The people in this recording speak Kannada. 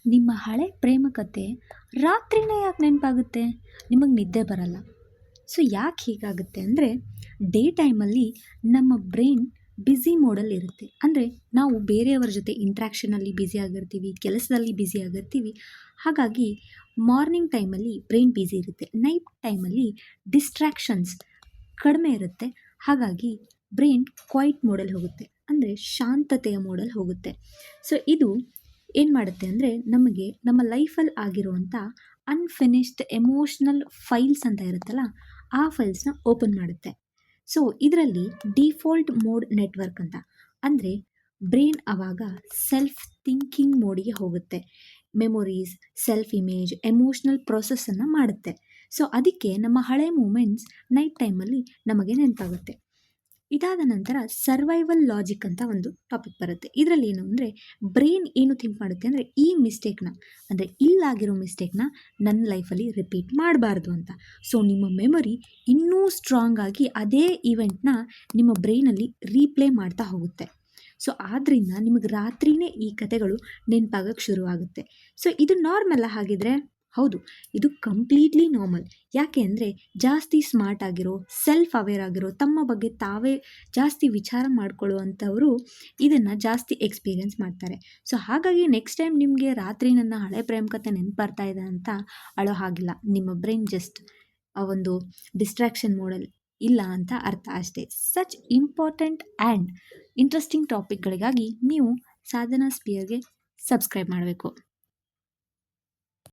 ನಿಮ್ಮ ಹಳೆ ಪ್ರೇಮ ಕತೆ ರಾತ್ರಿನೇ ಯಾಕೆ ನೆನಪಾಗುತ್ತೆ? ನಿಮಗೆ ನಿದ್ದೆ ಬರಲ್ಲ. ಸೊ ಯಾಕೆ ಹೀಗಾಗುತ್ತೆ ಅಂದರೆ, ಡೇ ಟೈಮಲ್ಲಿ ನಮ್ಮ ಬ್ರೈನ್ ಬ್ಯುಸಿ ಮೋಡಲ್ಲಿ ಇರುತ್ತೆ. ಅಂದರೆ ನಾವು ಬೇರೆಯವರ ಜೊತೆ ಇಂಟ್ರ್ಯಾಕ್ಷನಲ್ಲಿ ಬ್ಯುಸಿ ಆಗಿರ್ತೀವಿ, ಕೆಲಸದಲ್ಲಿ ಬ್ಯುಸಿ ಆಗಿರ್ತೀವಿ. ಹಾಗಾಗಿ ಮಾರ್ನಿಂಗ್ ಟೈಮಲ್ಲಿ ಬ್ರೈನ್ ಬ್ಯುಸಿ ಇರುತ್ತೆ. ನೈಟ್ ಟೈಮಲ್ಲಿ ಡಿಸ್ಟ್ರ್ಯಾಕ್ಷನ್ಸ್ ಕಡಿಮೆ ಇರುತ್ತೆ. ಹಾಗಾಗಿ ಬ್ರೈನ್ ಕ್ವೈಟ್ ಮೋಡಲ್ಲಿ ಹೋಗುತ್ತೆ, ಅಂದರೆ ಶಾಂತತೆಯ ಮೋಡಲ್ಲಿ ಹೋಗುತ್ತೆ. ಸೊ ಇದು ಏನು ಮಾಡುತ್ತೆ ಅಂದರೆ, ನಮಗೆ ನಮ್ಮ ಲೈಫಲ್ಲಿ ಆಗಿರುವಂಥ ಅನ್ಫಿನಿಶ್ಡ್ ಎಮೋಷ್ನಲ್ ಫೈಲ್ಸ್ ಅಂತ ಇರುತ್ತಲ್ಲ, ಆ ಫೈಲ್ಸ್ನ ಓಪನ್ ಮಾಡುತ್ತೆ. ಸೊ ಇದರಲ್ಲಿ ಡಿಫಾಲ್ಟ್ ಮೋಡ್ ನೆಟ್ವರ್ಕ್ ಅಂತ, ಅಂದರೆ ಬ್ರೈನ್ ಆವಾಗ ಸೆಲ್ಫ್ ಥಿಂಕಿಂಗ್ ಮೋಡಿಗೆ ಹೋಗುತ್ತೆ. ಮೆಮೊರೀಸ್, ಸೆಲ್ಫ್ ಇಮೇಜ್, ಎಮೋಷ್ನಲ್ ಪ್ರೊಸೆಸನ್ನು ಮಾಡುತ್ತೆ. ಸೊ ಅದಕ್ಕೆ ನಮ್ಮ ಹಳೆ ಮೂಮೆಂಟ್ಸ್ ನೈಟ್ ಟೈಮಲ್ಲಿ ನಮಗೆ ನೆನಪಾಗುತ್ತೆ. ಇದಾದ ನಂತರ ಸರ್ವೈವಲ್ ಲಾಜಿಕ್ ಅಂತ ಒಂದು ಟಾಪಿಕ್ ಬರುತ್ತೆ. ಇದರಲ್ಲಿ ಏನು ಅಂದರೆ, ಬ್ರೈನ್ ಏನು ಥಿಂಕ್ ಮಾಡುತ್ತೆ ಅಂದರೆ, ಈ ಮಿಸ್ಟೇಕ್ನ, ಅಂದರೆ ಇಲ್ಲಾಗಿರೋ ಮಿಸ್ಟೇಕ್ನ ನನ್ನ ಲೈಫಲ್ಲಿ ರಿಪೀಟ್ ಮಾಡಬಾರ್ದು ಅಂತ. ಸೊ ನಿಮ್ಮ ಮೆಮೊರಿ ಇನ್ನೂ ಸ್ಟ್ರಾಂಗ್ ಆಗಿ ಅದೇ ಇವೆಂಟ್ನ ನಿಮ್ಮ ಬ್ರೈನಲ್ಲಿ ರೀಪ್ಲೇ ಮಾಡ್ತಾ ಹೋಗುತ್ತೆ. ಸೊ ಆದ್ದರಿಂದ ನಿಮಗೆ ರಾತ್ರಿಯೇ ಈ ಕತೆಗಳು ನೆನಪಾಗಕ್ಕೆ ಶುರುವಾಗುತ್ತೆ. ಸೊ ಇದು ನಾರ್ಮಲ್ಲ ಹಾಗಿದ್ರೆ? ಹೌದು, ಇದು ಕಂಪ್ಲೀಟ್ಲಿ ನಾರ್ಮಲ್. ಯಾಕೆ ಅಂದರೆ, ಜಾಸ್ತಿ ಸ್ಮಾರ್ಟ್ ಆಗಿರೋ, ಸೆಲ್ಫ್ ಅವೇರ್ ಆಗಿರೋ, ತಮ್ಮ ಬಗ್ಗೆ ತಾವೇ ಜಾಸ್ತಿ ವಿಚಾರ ಮಾಡ್ಕೊಳ್ಳುವಂಥವರು ಇದನ್ನು ಜಾಸ್ತಿ ಎಕ್ಸ್ಪೀರಿಯೆನ್ಸ್ ಮಾಡ್ತಾರೆ. ಸೊ ಹಾಗಾಗಿ ನೆಕ್ಸ್ಟ್ ಟೈಮ್ ನಿಮಗೆ ರಾತ್ರಿ ನನ್ನ ಹಳೆ ಪ್ರೇಮ ಕತೆ ನೆನಪು ಬರ್ತಾ ಇದೆ ಅಂತ ಅಳೋ ಹಾಗಿಲ್ಲ. ನಿಮ್ಮ ಬ್ರೈನ್ ಜಸ್ಟ್ ಒಂದು ಡಿಸ್ಟ್ರಾಕ್ಷನ್ ಮೋಡಲ್ಲಿ ಇಲ್ಲ ಅಂತ ಅರ್ಥ ಅಷ್ಟೇ. ಸಚ್ ಇಂಪಾರ್ಟೆಂಟ್ ಆ್ಯಂಡ್ ಇಂಟ್ರೆಸ್ಟಿಂಗ್ ಟಾಪಿಕ್ಗಳಿಗಾಗಿ ನೀವು ಸಾಧನಾ ಸ್ಪಿಯರ್ಗೆ ಸಬ್ಸ್ಕ್ರೈಬ್ ಮಾಡಬೇಕು.